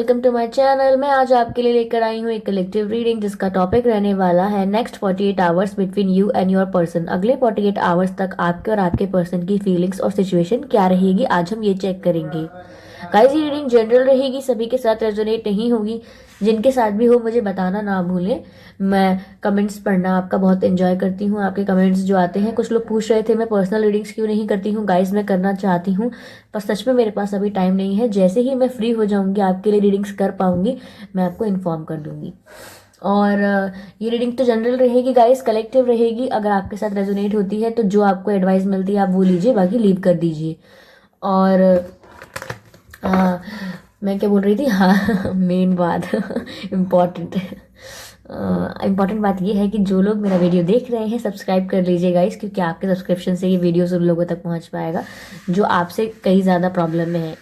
Welcome to my channel. मैं आज आपके लिए लेकर आई हूँ एक कलेक्टिव रीडिंग जिसका टॉपिक रहने वाला है next 48 hours between you and your person. अगले 48 आवर्स तक आपके और आपके पर्सन की फीलिंग्स और सिचुएशन क्या रहेगी, आज हम ये चेक करेंगे। गाइस ये रीडिंग जनरल रहेगी, सभी के साथ रेजोनेट नहीं होगी। जिनके साथ भी हो मुझे बताना ना भूलें। मैं कमेंट्स पढ़ना आपका बहुत एंजॉय करती हूँ, आपके कमेंट्स जो आते हैं। कुछ लोग पूछ रहे थे मैं पर्सनल रीडिंग्स क्यों नहीं करती हूँ। गाइस मैं करना चाहती हूँ पर सच में मेरे पास अभी टाइम नहीं है। जैसे ही मैं फ्री हो जाऊंगी आपके लिए रीडिंग्स कर पाऊंगी मैं आपको इन्फॉर्म कर दूंगी। और ये रीडिंग तो जनरल रहेगी गाइस, कलेक्टिव रहेगी। अगर आपके साथ रेजोनेट होती है तो जो आपको एडवाइस मिलती है आप वो लीजिए, बाकी लीव कर दीजिए। और मैं क्या बोल रही थी, हाँ मेन बात इम्पॉर्टेंट इम्पॉर्टेंट बात ये है कि जो लोग मेरा वीडियो देख रहे हैं सब्सक्राइब कर लीजिए गाइस, क्योंकि आपके सब्सक्रिप्शन से ये वीडियोस उन लोगों तक पहुंच पाएगा जो आपसे कई ज़्यादा प्रॉब्लम में है।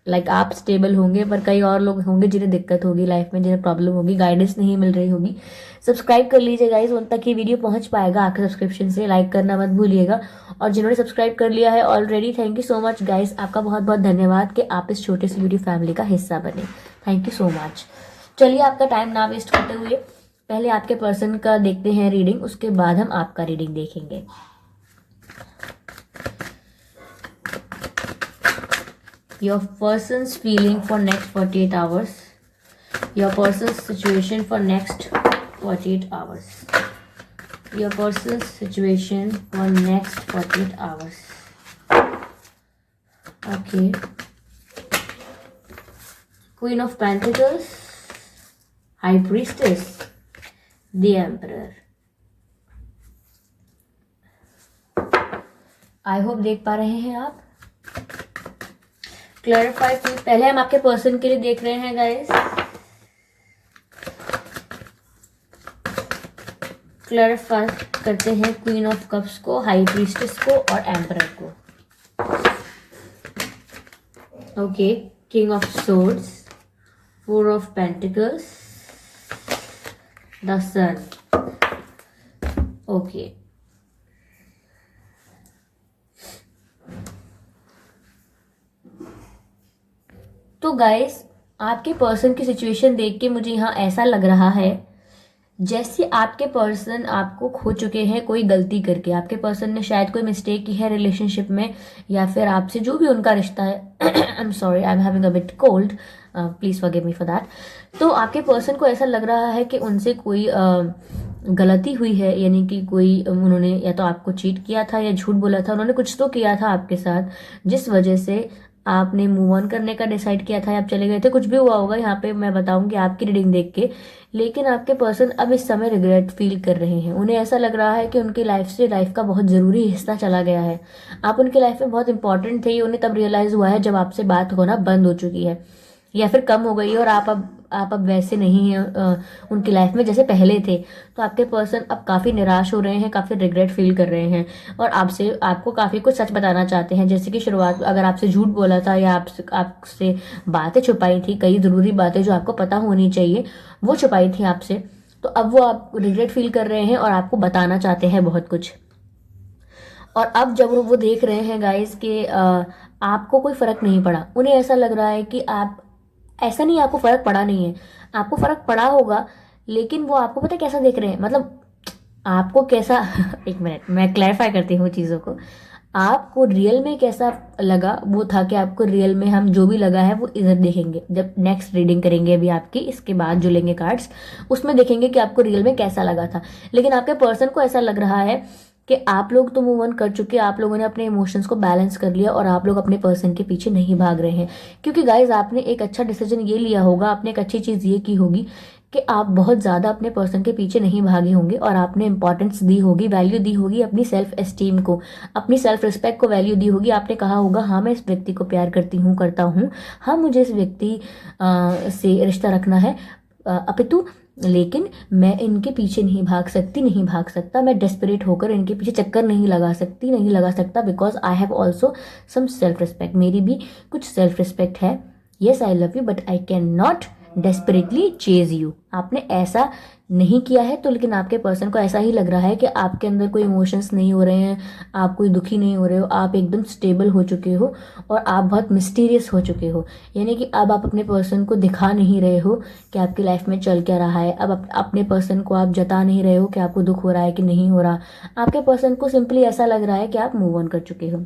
लाइक आप स्टेबल होंगे पर कई और लोग होंगे जिन्हें दिक्कत होगी लाइफ में, जिन्हें प्रॉब्लम होगी, गाइडेंस नहीं मिल रही होगी। सब्सक्राइब कर लीजिए गाइस, उन तक ये वीडियो पहुंच पाएगा आपके सब्सक्रिप्शन से। लाइक करना मत भूलिएगा। और जिन्होंने सब्सक्राइब कर लिया है already, thank you so much guys, आपका बहुत बहुत धन्यवाद कि आप इस छोटे से यूट्यूब फैमिली का हिस्सा बने। Thank you so much. चलिए आपका टाइम ना वेस्ट करते हुए पहले आपके पर्सन का देखते हैं रीडिंग, उसके बाद हम आपका रीडिंग देखेंगे। Your person's feeling for next 48 hours. Your person's situation for next 48 hours. Your person's situation for next 48 hours. Okay. Queen of Pentacles. High Priestess. The Emperor. I hope देख पा रहे हैं आप। Clarify please. पहले हम आपके person के लिए देख रहे हैं गाइस। क्लैरिफाई करते हैं क्वीन ऑफ कप्स को, हाई प्रीस्टेस को और एम्परर को। Okay, King of Swords, Four of Pentacles, the Sun. Okay, तो गाइस आपके पर्सन की सिचुएशन देख के मुझे यहाँ ऐसा लग रहा है जैसे आपके पर्सन आपको खो चुके हैं कोई गलती करके। आपके पर्सन ने शायद कोई मिस्टेक की है रिलेशनशिप में, या फिर आपसे जो भी उनका रिश्ता है। I am sorry, I am having a bit cold, please forgive me for that. तो आपके पर्सन को ऐसा लग रहा है कि उनसे कोई गलती हुई है, यानी कि कोई उन्होंने या तो आपको चीट किया था या झूठ बोला था, उन्होंने कुछ तो किया था आपके साथ जिस वजह से आपने मूव ऑन करने का डिसाइड किया था या आप चले गए थे। कुछ भी हुआ होगा, यहाँ पे मैं बताऊंगी आपकी रीडिंग देख के। लेकिन आपके पर्सन अब इस समय रिग्रेट फील कर रहे हैं। उन्हें ऐसा लग रहा है कि उनकी लाइफ से लाइफ का बहुत ज़रूरी हिस्सा चला गया है। आप उनकी लाइफ में बहुत इंपॉर्टेंट थे, ये उन्हें तब रियलाइज़ हुआ है जब आपसे बात होना बंद हो चुकी है या फिर कम हो गई है, और आप अब वैसे नहीं हैं उनकी लाइफ में जैसे पहले थे। तो आपके पर्सन अब काफ़ी निराश हो रहे हैं, काफ़ी रिग्रेट फील कर रहे हैं और आपको काफ़ी कुछ सच बताना चाहते हैं। जैसे कि शुरुआत अगर आपसे झूठ बोला था या आपसे बातें छुपाई थी, कई ज़रूरी बातें जो आपको पता होनी चाहिए वो छुपाई थी आपसे, तो अब वो आप रिग्रेट फील कर रहे हैं और आपको बताना चाहते हैं बहुत कुछ। और अब जब वो देख रहे हैं गाइस कि आपको कोई फ़र्क नहीं पड़ा, उन्हें ऐसा लग रहा है कि आप, ऐसा नहीं आपको फ़र्क पड़ा नहीं है, आपको फ़र्क पड़ा होगा, लेकिन वो आपको पता है कैसा देख रहे हैं, मतलब आपको कैसा एक मिनट मैं क्लैरिफाई करती हूँ चीज़ों को। आपको रियल में कैसा लगा वो था कि आपको रियल में हम जो भी लगा है वो इधर देखेंगे जब नेक्स्ट रीडिंग करेंगे अभी आपकी, इसके बाद जो लेंगे कार्ड्स उसमें देखेंगे कि आपको रियल में कैसा लगा था। लेकिन आपके पर्सन को ऐसा लग रहा है कि आप लोग तो मूव ऑन कर चुके, आप लोगों ने अपने इमोशंस को बैलेंस कर लिया और आप लोग अपने पर्सन के पीछे नहीं भाग रहे हैं। क्योंकि गाइज आपने एक अच्छा डिसीजन ये लिया होगा, आपने एक अच्छी चीज़ ये की होगी कि आप बहुत ज़्यादा अपने पर्सन के पीछे नहीं भागे होंगे और आपने इंपॉर्टेंस दी होगी, वैल्यू दी होगी अपनी सेल्फ एस्टीम को, अपनी सेल्फ रिस्पेक्ट को वैल्यू दी होगी। आपने कहा होगा हाँ मैं इस व्यक्ति को प्यार करती हूँ, करता हूँ, हाँ मुझे इस व्यक्ति से रिश्ता रखना है, अपितु लेकिन मैं इनके पीछे नहीं भाग सकती, नहीं भाग सकता, मैं डेस्परेट होकर इनके पीछे चक्कर नहीं लगा सकती, नहीं लगा सकता, because I have also some self respect. मेरी भी कुछ सेल्फ रिस्पेक्ट है। Yes I love you but I can not desperately chase you. आपने ऐसा नहीं किया है तो लेकिन आपके पर्सन को ऐसा ही लग रहा है कि आपके अंदर कोई इमोशंस नहीं हो रहे हैं, आप कोई दुखी नहीं हो रहे हो, आप एकदम स्टेबल हो चुके हो और आप बहुत मिस्टीरियस हो चुके हो। यानी कि अब आप अपने पर्सन को दिखा नहीं रहे हो कि आपकी लाइफ में चल क्या रहा है। अब अपने पर्सन को आप जता नहीं रहे हो कि आपको दुख हो रहा है कि नहीं हो रहा। आपके पर्सन को सिंपली ऐसा लग रहा है कि आप मूव ऑन कर चुके हो।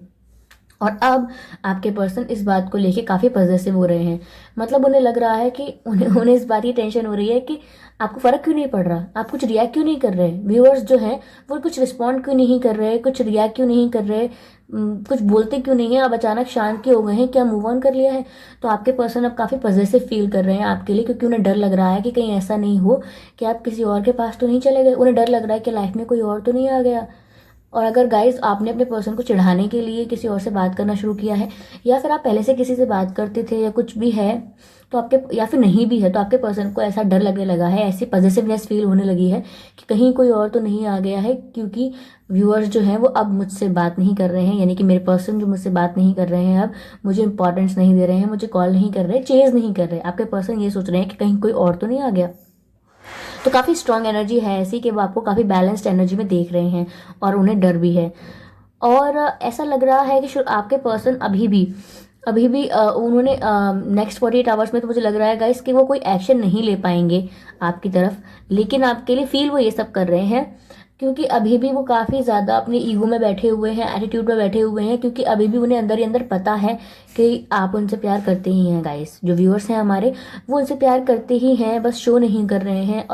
और अब आपके पर्सन इस बात को लेके काफ़ी पॉजिटिव हो रहे हैं। मतलब उन्हें लग रहा है कि उन्हें इस बात की टेंशन हो रही है कि आपको फ़र्क क्यों नहीं पड़ रहा, आप कुछ रिएक्ट क्यों नहीं कर रहे, व्यूअर्स जो हैं वो कुछ रिस्पॉन्ड क्यों नहीं कर रहे, कुछ रिएक्ट क्यों नहीं कर रहे, कुछ बोलते क्यों नहीं है, अब अचानक शांत क्यों हो गए हैं, क्या मूव ऑन कर लिया है। तो आपके पर्सन अब काफ़ी पॉजिटिव फील कर रहे हैं आपके लिए, क्योंकि उन्हें डर लग रहा है कि कहीं ऐसा नहीं हो कि आप किसी और के पास तो नहीं चले गए। उन्हें डर लग रहा है कि लाइफ में कोई और तो नहीं आ गया। और अगर गाइस आपने अपने पर्सन को चिढ़ाने के लिए किसी और से बात करना शुरू किया है, या फिर आप पहले से किसी से बात करते थे या कुछ भी है, तो आपके, या फिर नहीं भी है, तो आपके पर्सन को ऐसा डर लगने लगा है, ऐसी पॉजिटिवनेस फील होने लगी है कि कहीं कोई और तो नहीं आ गया है। क्योंकि व्यूअर्स जो हैं वो अब मुझसे बात नहीं कर रहे हैं, यानी कि मेरे पर्सन जो मुझसे बात नहीं कर रहे हैं, अब मुझे इंपॉर्टेंस नहीं दे रहे हैं, मुझे कॉल नहीं कर रहे, चेज नहीं कर रहे। आपके पर्सन ये सोच रहे हैं कि कहीं कोई और तो नहीं आ गया। तो काफ़ी स्ट्रांग एनर्जी है ऐसी कि वो आपको काफ़ी बैलेंस्ड एनर्जी में देख रहे हैं और उन्हें डर भी है। और ऐसा लग रहा है कि आपके पर्सन अभी भी उन्होंने नेक्स्ट 48 आवर्स में, तो मुझे लग रहा है गाइस कि वो कोई एक्शन नहीं ले पाएंगे आपकी तरफ, लेकिन आपके लिए फील वो ये सब कर रहे हैं क्योंकि अभी भी वो काफ़ी ज़्यादा अपने ईगो में बैठे हुए हैं, एटीट्यूड में बैठे हुए हैं, क्योंकि अभी भी उन्हें अंदर ही अंदर पता है कि आप उनसे प्यार करते ही हैं। गाइस जो व्यूअर्स हैं हमारे, वो उनसे प्यार करते ही हैं, बस शो नहीं कर रहे हैं।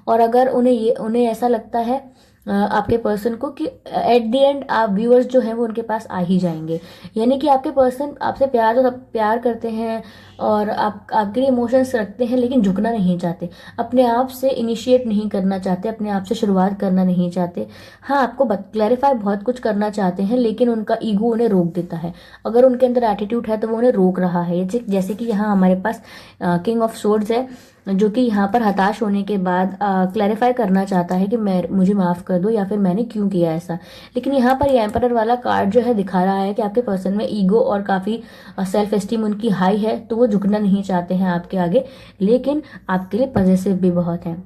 और अगर उन्हें ऐसा लगता है आपके पर्सन को कि एट द एंड आप व्यूअर्स जो हैं वो उनके पास आ ही जाएंगे। यानी कि आपके पर्सन आपसे प्यार तो सब प्यार करते हैं और आपके लिए इमोशंस रखते हैं, लेकिन झुकना नहीं चाहते, अपने आप से इनिशिएट नहीं करना चाहते, अपने आप से शुरुआत करना नहीं चाहते। हाँ, आपको क्लैरिफाई बहुत कुछ करना चाहते हैं, लेकिन उनका ईगो उन्हें रोक देता है। अगर उनके अंदर एटीट्यूड है तो वो उन्हें रोक रहा है। जैसे कि यहाँ हमारे पास किंग ऑफ सोर्ड्स है, जो कि यहाँ पर हताश होने के बाद क्लैरिफाई करना चाहता है कि मुझे माफ़ कर दो, या फिर मैंने क्यों किया ऐसा। लेकिन यहाँ पर ये एम्परर वाला कार्ड जो है दिखा रहा है कि आपके पर्सन में ईगो और काफ़ी सेल्फ एस्टीम उनकी हाई है, तो वो झुकना नहीं चाहते हैं आपके आगे, लेकिन आपके लिए पॉजिटिव भी बहुत है।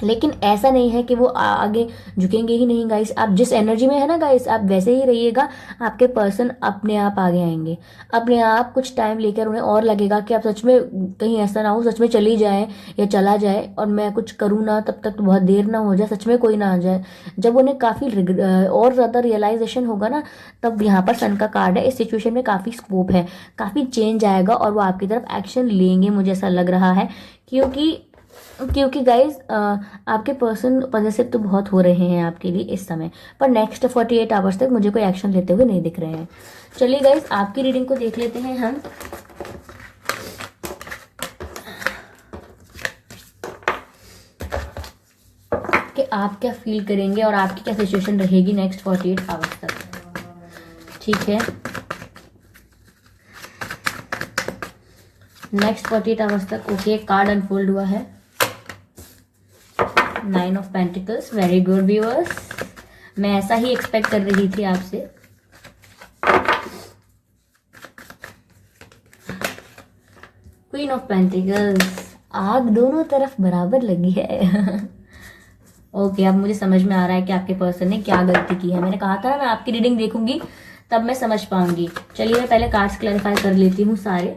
लेकिन ऐसा नहीं है कि वो आगे झुकेंगे ही नहीं। गाइस आप जिस एनर्जी में है ना गाइस, आप वैसे ही रहिएगा, आपके पर्सन अपने आप आगे आएंगे अपने आप। कुछ टाइम लेकर उन्हें और लगेगा कि आप सच में, कहीं ऐसा ना हो सच में चली जाए या चला जाए और मैं कुछ करूँ ना, तब तक तो बहुत देर ना हो जाए, सच में कोई ना आ जाए। जब उन्हें काफ़ी और ज़्यादा रियलाइजेशन होगा ना, तब यहाँ पर सन का कार्ड है। इस सिचुएशन में काफ़ी स्कोप है, काफ़ी चेंज आएगा और वो आपकी तरफ एक्शन लेंगे, मुझे ऐसा लग रहा है। क्योंकि गाइज आपके पर्सन पॉजिटिव तो बहुत हो रहे हैं आपके लिए इस समय, पर नेक्स्ट 48 आवर्स तक मुझे कोई एक्शन लेते हुए नहीं दिख रहे हैं। चलिए गाइज आपकी रीडिंग को देख लेते हैं हम। कि आप क्या फील करेंगे और आपकी क्या सिचुएशन रहेगी नेक्स्ट 48 आवर्स तक। ठीक है, नेक्स्ट 48 आवर्स तक। ओके, कार्ड अनफोल्ड हुआ है, 9 of pentacles. Very good viewers, मैं ऐसा ही एक्सपेक्ट कर रही थी आपसे। क्वीन ऑफ पेंटिकल्स, आग दोनों तरफ बराबर लगी है। ओके, अब मुझे समझ में आ रहा है कि आपके पर्सन ने क्या गलती की है। मैंने कहा था ना, मैं आपकी रीडिंग देखूंगी तब मैं समझ पाऊंगी। चलिए मैं पहले कार्ड्स क्लैरिफाई कर लेती हूँ सारे।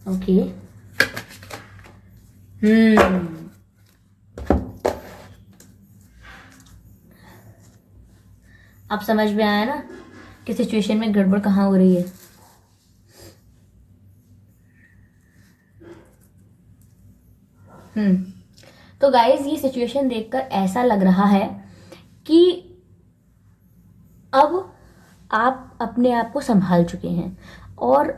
ओके, अब समझ में आया ना कि सिचुएशन में गड़बड़ कहाँ हो रही है। तो गाइज ये सिचुएशन देखकर ऐसा लग रहा है कि अब आप अपने आप को संभाल चुके हैं और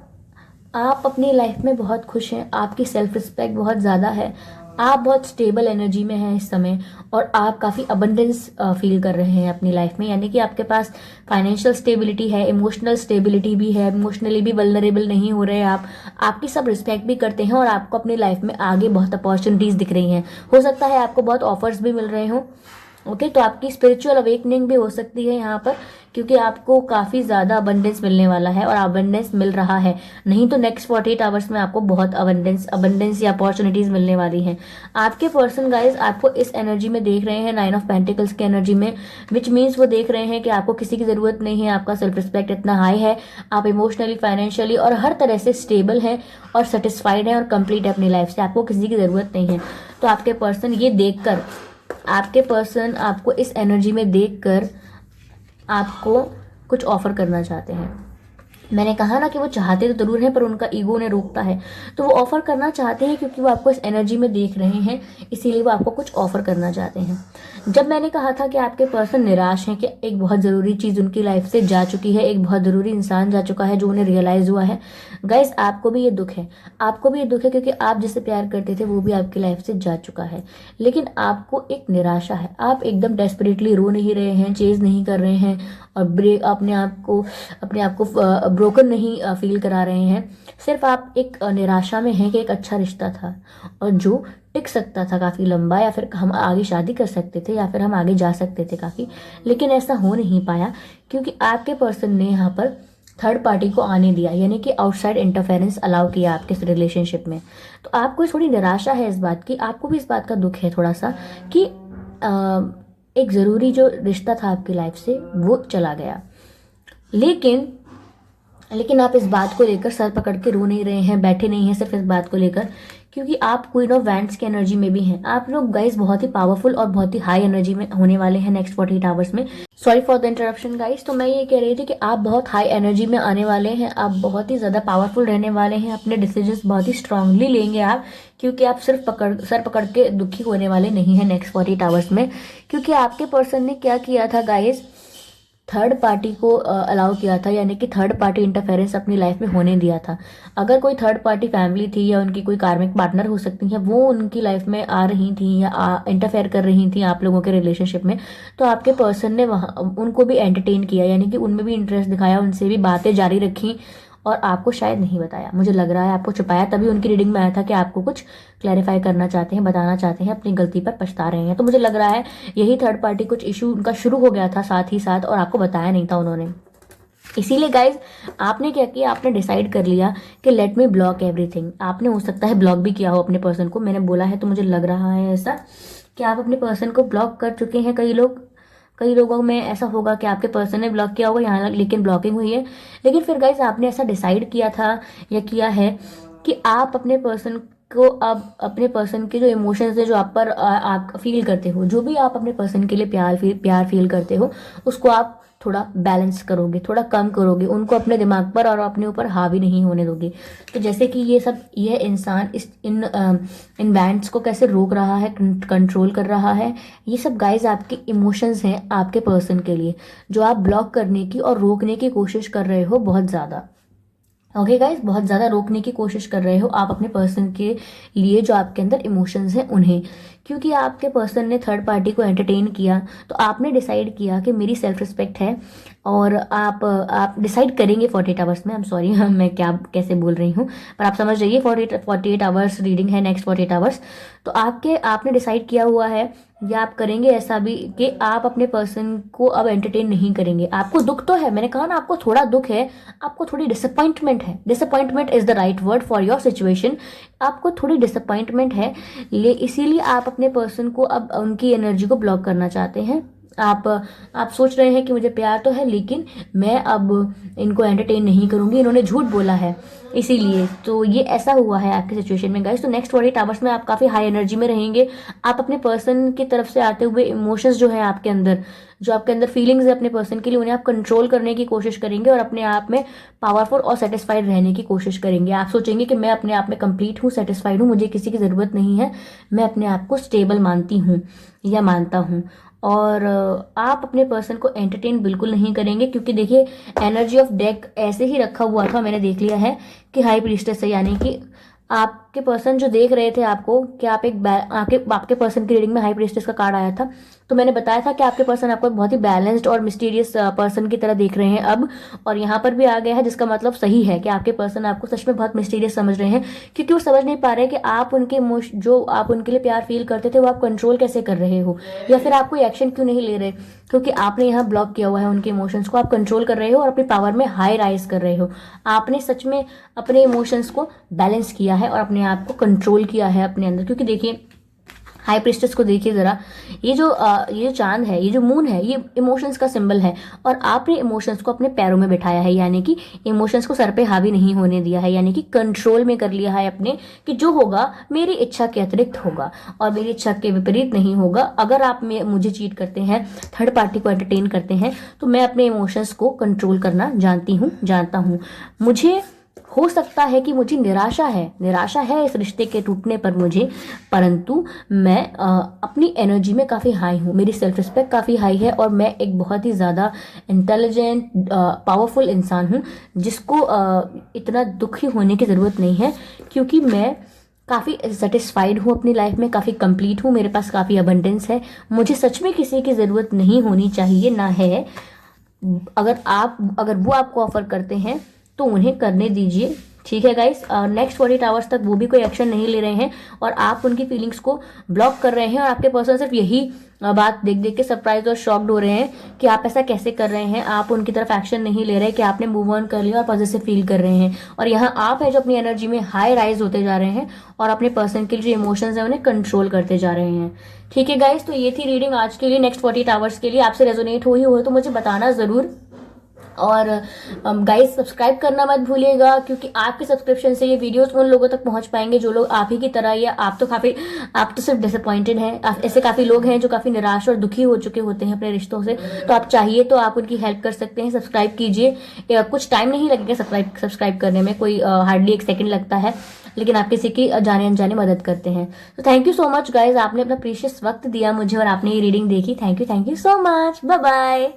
आप अपनी लाइफ में बहुत खुश हैं। आपकी सेल्फ रिस्पेक्ट बहुत ज़्यादा है, आप बहुत स्टेबल एनर्जी में हैं इस समय और आप काफ़ी अबंडेंस फील कर रहे हैं अपनी लाइफ में। यानी कि आपके पास फाइनेंशियल स्टेबिलिटी है, इमोशनल स्टेबिलिटी भी है, इमोशनली भी वल्नरेबल नहीं हो रहे आप, आपकी सब रिस्पेक्ट भी करते हैं और आपको अपनी लाइफ में आगे बहुत अपॉर्चुनिटीज़ दिख रही हैं। हो सकता है आपको बहुत ऑफर्स भी मिल रहे हों ओके, तो आपकी स्पिरिचुअल अवेकनिंग भी हो सकती है यहाँ पर, क्योंकि आपको काफ़ी ज़्यादा अबंडेंस मिलने वाला है और अबंडेंस मिल रहा है। नहीं तो नेक्स्ट 48 आवर्स में आपको बहुत अबंडेंस या अपॉर्चुनिटीज़ मिलने वाली हैं। आपके पर्सन गाइज आपको इस एनर्जी में देख रहे हैं, 9 ऑफ पेंटिकल्स की एनर्जी में, विच मीन्स वो देख रहे हैं कि आपको किसी की ज़रूरत नहीं है, आपका सेल्फ रिस्पेक्ट इतना हाई है, आप इमोशनली, फाइनेंशियली और हर तरह से स्टेबल हैं और सेटिस्फाइड हैं और कंप्लीट है अपनी लाइफ से, आपको किसी की ज़रूरत नहीं है। तो आपके पर्सन ये देखकर, आपके पर्सन आपको इस एनर्जी में देखकर आपको कुछ ऑफर करना चाहते हैं। मैंने कहा ना कि वो चाहते तो जरूर हैं पर उनका ईगो उन्हें रोकता है, तो वो ऑफर करना चाहते हैं क्योंकि वो आपको इस एनर्जी में देख रहे हैं, इसीलिए वो आपको कुछ ऑफर करना चाहते हैं। जब मैंने कहा था कि आपके पर्सन निराश हैं कि एक बहुत ज़रूरी चीज़ उनकी लाइफ से जा चुकी है, एक बहुत ज़रूरी इंसान जा चुका है जो उन्हें रियलाइज़ हुआ है, गाइज आपको भी ये दुख है, आपको भी ये दुख है क्योंकि आप जिससे प्यार करते थे वो भी आपकी लाइफ से जा चुका है। लेकिन आपको एक निराशा है, आप एकदम डेस्परेटली रो नहीं रहे हैं, चेज नहीं कर रहे हैं और ब्रेक अपने आप को ब्रोकन नहीं फील करा रहे हैं। सिर्फ आप एक निराशा में हैं कि एक अच्छा रिश्ता था और जो टिक सकता था काफ़ी लंबा, या फिर हम आगे शादी कर सकते थे, या फिर हम आगे जा सकते थे काफ़ी, लेकिन ऐसा हो नहीं पाया क्योंकि आपके पर्सन ने यहाँ पर थर्ड पार्टी को आने दिया, यानी कि आउटसाइड इंटरफेरेंस अलाउ किया आपके इस रिलेशनशिप में। तो आपको थोड़ी निराशा है इस बात की, आपको भी इस बात का दुख है थोड़ा सा कि एक ज़रूरी जो रिश्ता था आपकी लाइफ से वो चला गया। लेकिन आप इस बात को लेकर सर पकड़ के रो नहीं रहे हैं, बैठे नहीं हैं सिर्फ इस बात को लेकर, क्योंकि आप क्वीन ऑफ वैंड्स की एनर्जी में भी हैं। आप लोग गाइस बहुत ही पावरफुल और बहुत ही हाई एनर्जी में होने वाले हैं नेक्स्ट 48 आवर्स में। Sorry for the interruption guys. तो मैं ये कह रही थी कि आप बहुत हाई एनर्जी में आने वाले हैं, आप बहुत ही ज़्यादा पावरफुल रहने वाले हैं, अपने डिसीजंस बहुत ही स्ट्रांगली लेंगे आप, क्योंकि आप सिर्फ सर पकड़ के दुखी होने वाले नहीं हैं नेक्स्ट 48 आवर्स में। क्योंकि आपके पर्सन ने क्या किया था गाइस, थर्ड पार्टी को अलाउ किया था, यानी कि थर्ड पार्टी इंटरफेरेंस अपनी लाइफ में होने दिया था। अगर कोई थर्ड पार्टी फैमिली थी या उनकी कोई कार्मिक पार्टनर हो सकती है, वो उनकी लाइफ में आ रही थी या इंटरफेयर कर रही थी आप लोगों के रिलेशनशिप में, तो आपके पर्सन ने वहाँ उनको भी एंटरटेन किया, यानी कि उनमें भी इंटरेस्ट दिखाया, उनसे भी बातें जारी रखी और आपको शायद नहीं बताया, मुझे लग रहा है आपको छुपाया। तभी उनकी रीडिंग में आया था कि आपको कुछ क्लैरिफाई करना चाहते हैं, बताना चाहते हैं, अपनी गलती पर पछता रहे हैं। तो मुझे लग रहा है यही थर्ड पार्टी कुछ इशू उनका शुरू हो गया था साथ ही साथ, और आपको बताया नहीं था उन्होंने। इसीलिए गाइज आपने क्या किया, आपने डिसाइड कर लिया कि लेट मी ब्लॉक एवरीथिंग। आपने हो सकता है ब्लॉक भी किया हो अपने पर्सन को, मैंने बोला है तो मुझे लग रहा है ऐसा कि आप अपने पर्सन को ब्लॉक कर चुके हैं। कई लोगों में ऐसा होगा कि आपके पर्सन ने ब्लॉक किया होगा यहाँ, लेकिन ब्लॉकिंग हुई है। लेकिन फिर गाइज आपने ऐसा डिसाइड किया था या किया है कि आप अपने पर्सन को, अब अपने पर्सन के जो इमोशंस है, जो आप पर आप फील करते हो, जो भी आप अपने पर्सन के लिए प्यार फील करते हो, उसको आप थोड़ा बैलेंस करोगे, थोड़ा कम करोगे, उनको अपने दिमाग पर और अपने ऊपर हावी नहीं होने दोगे। तो जैसे कि यह इंसान इन बैंड्स को कैसे रोक रहा है, कंट्रोल कर रहा है, ये सब गाइज आपके इमोशंस हैं आपके पर्सन के लिए, जो आप ब्लॉक करने की और रोकने की कोशिश कर रहे हो बहुत ज़्यादा। ओके गाइज, बहुत ज़्यादा रोकने की कोशिश कर रहे हो आप अपने पर्सन के लिए, जो आपके अंदर इमोशंस हैं उन्हें, क्योंकि आपके पर्सन ने थर्ड पार्टी को एंटरटेन किया। तो आपने डिसाइड किया कि मेरी सेल्फ रिस्पेक्ट है, और आप डिसाइड करेंगे 48 आवर्स में। आई एम सॉरी मैं क्या कैसे बोल रही हूँ, पर आप समझ जाइए। 48 आवर्स रीडिंग है, नेक्स्ट 48 आवर्स। तो आपने डिसाइड किया हुआ है, या आप करेंगे ऐसा भी कि आप अपने पर्सन को अब एंटरटेन नहीं करेंगे। आपको दुख तो है, मैंने कहा ना आपको थोड़ा दुख है, आपको थोड़ी डिसअपॉइंटमेंट है। Disappointment is the right word for your situation. आपको थोड़ी डिसअपॉइंटमेंट है, इसीलिए आप अपने पर्सन को अब उनकी एनर्जी को ब्लॉक करना चाहते हैं। आप सोच रहे हैं कि मुझे प्यार तो है, लेकिन मैं अब इनको एंटरटेन नहीं करूंगी, इन्होंने झूठ बोला है, इसीलिए। तो ये ऐसा हुआ है आपकी सिचुएशन में गाइस। तो नेक्स्ट 48 आवर्स में आप काफ़ी हाई एनर्जी में रहेंगे। आप अपने पर्सन की तरफ से आते हुए इमोशंस जो है आपके अंदर, जो आपके अंदर फीलिंग्स है अपने पर्सन के लिए, उन्हें आप कंट्रोल करने की कोशिश करेंगे और अपने आप में पावरफुल और सेटिस्फाइड रहने की कोशिश करेंगे। आप सोचेंगे कि मैं अपने आप में कंप्लीट हूँ, सेटिस्फाइड हूँ, मुझे किसी की ज़रूरत नहीं है, मैं अपने आप को स्टेबल मानती हूँ या मानता हूँ। और आप अपने पर्सन को एंटरटेन बिल्कुल नहीं करेंगे, क्योंकि देखिए एनर्जी ऑफ डेक ऐसे ही रखा हुआ था, मैंने देख लिया है कि हाई प्रीस्टेस है, यानी कि आप आपके पर्सन जो देख रहे थे आपको, कि आप आपके पर्सन की रीडिंग में हाई प्रीस्टेस का कार्ड आया था, तो मैंने बताया था कि आपके पर्सन आपको बहुत ही बैलेंस्ड और मिस्टीरियस पर्सन की तरह देख रहे हैं अब, और यहाँ पर भी आ गया है, जिसका मतलब सही है कि आपके पर्सन आपको सच में बहुत मिस्टीरियस समझ रहे हैं, क्योंकि वो समझ नहीं पा रहे कि आप उनके जो आप उनके लिए प्यार फील करते थे वो आप कंट्रोल कैसे कर रहे हो, या फिर आप कोई एक्शन क्यों नहीं ले रहे, क्योंकि आपने यहाँ ब्लॉक किया हुआ है उनके इमोशंस को। आप कंट्रोल कर रहे हो और अपनी पावर में हाई राइज कर रहे हो। आपने सच में अपने इमोशंस को बैलेंस किया है और अपने आप को कंट्रोल किया है अपने अंदर, क्योंकि देखिए हाई प्रिस्टेस को देखिए जरा, ये जो चांद है, ये जो मून है, ये इमोशंस का सिंबल है, और आपने इमोशंस को अपने पैरों में बिठाया है, यानी कि इमोशंस को सर पे हावी नहीं होने दिया है, यानी कि कंट्रोल में कर लिया है अपने, कि जो होगा मेरी इच्छा के अतिरिक्त होगा और मेरी इच्छा के विपरीत नहीं होगा। अगर आप मुझे चीट करते हैं, थर्ड पार्टी को एंटरटेन करते हैं, तो मैं अपने इमोशंस को कंट्रोल करना जानता हूँ। मुझे हो सकता है कि मुझे निराशा है इस रिश्ते के टूटने पर मुझे, परंतु मैं अपनी एनर्जी में काफ़ी हाई हूँ, मेरी सेल्फ रिस्पेक्ट काफ़ी हाई है, और मैं एक बहुत ही ज़्यादा इंटेलिजेंट पावरफुल इंसान हूँ, जिसको इतना दुखी होने की ज़रूरत नहीं है, क्योंकि मैं काफ़ी सेटिस्फाइड हूँ अपनी लाइफ में, काफ़ी कंप्लीट हूँ, मेरे पास काफ़ी अबंडेंस है, मुझे सच में किसी की ज़रूरत नहीं होनी चाहिए, ना है। अगर वो आपको ऑफर करते हैं तो उन्हें करने दीजिए, ठीक है गाइस। नेक्स्ट 48 आवर्स तक वो भी कोई एक्शन नहीं ले रहे हैं और आप उनकी फीलिंग्स को ब्लॉक कर रहे हैं, और आपके पर्सन सिर्फ यही बात देख देख के सरप्राइज और शॉक्ड हो रहे हैं कि आप ऐसा कैसे कर रहे हैं। आप उनकी तरफ एक्शन नहीं ले रहे, कि आपने मूव ऑन कर लिया और पॉजिटिव फील कर रहे हैं, और यहाँ आप है जो अपनी एनर्जी में हाई राइज होते जा रहे हैं और अपने पर्सन के जो इमोशंस हैं उन्हें कंट्रोल करते जा रहे हैं, ठीक है गाइस। तो ये थी रीडिंग आज के लिए, नेक्स्ट 48 आवर्स के लिए। आपसे रेजोनेट हुई हो तो मुझे बताना ज़रूर, और गाइस सब्सक्राइब करना मत भूलिएगा, क्योंकि आपके सब्सक्रिप्शन से ये वीडियोस उन लोगों तक पहुंच पाएंगे जो लोग आप ही की तरह, या आप तो सिर्फ डिसअपॉइंटेड हैं, ऐसे काफ़ी लोग हैं जो काफ़ी निराश और दुखी हो चुके होते हैं अपने रिश्तों से। तो आप चाहिए तो आप उनकी हेल्प कर सकते हैं, सब्सक्राइब कीजिए। कुछ टाइम नहीं लगेगा सब्सक्राइब करने में, कोई हार्डली 1 सेकेंड लगता है, लेकिन आप किसी की जाने अनजाने मदद करते हैं। तो thank you so much guys, आपने अपना प्रीशियस वक्त दिया मुझे और आपने ये रीडिंग देखी। Thank you so much, bye bye.